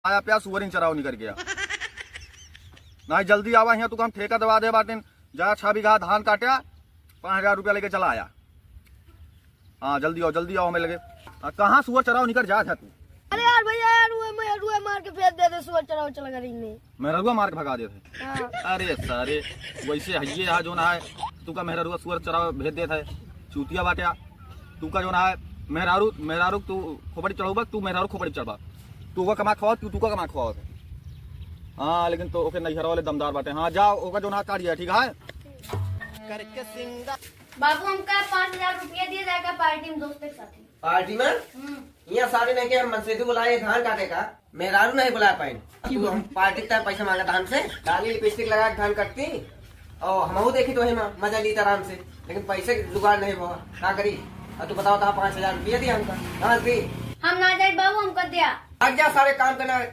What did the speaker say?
आया प्या सुअरिन चराव निकल गया। ना जल्दी आवा यहाँ तू हम ठेका दवा दे बाटे जा 6 बीघा धान काटा 5000 रुपया लेके चला आया। हाँ जल्दी आओ हमें लगे। कहाँ सुअर चराव निकल जा तू? अरे यार भैया यार रुआ मार के फेंक दे सुअर चराव चला कर मेहरुआ मार के भगा देते। हाँ। अरे सारे वैसे हइये है जो ना है तू का मेहरुआ सुअर चराव भेज देता है चूतिया बाटिया। तू का जो ना है मेहरारू तू खोपड़ी चढ़ाऊबा तू मेहरारू खोपड़ी चढ़वा तू का कमा खवा तू का कमा खवा। हाँ लेकिन तो ओके नैहरा वाले दमदार बाटे। हाँ जाओ ओका जो ना काटिया ठीक है करके सिंगा। बाबू हमका 5000 रुपया दिया जाएगा पार्टी में दोस्त के साथ। पार्टी में यहाँ सारे नहीं के हम मंत्री बुलाए धान काटे का मेहरारू नहीं बुला पाए। तू हम पार्टी तक पैसा मांगा धान से डाली लिपस्टिक लगा के धान कटती और हम देखी तो मजा ली आराम से लेकिन पैसे जुगाड़ नहीं हुआ क्या करी। और तू बताओ 5000 रुपया दिया हमका कहाँ दी हम ना जाए बाबू हमको दिया। आज जा सारे काम करना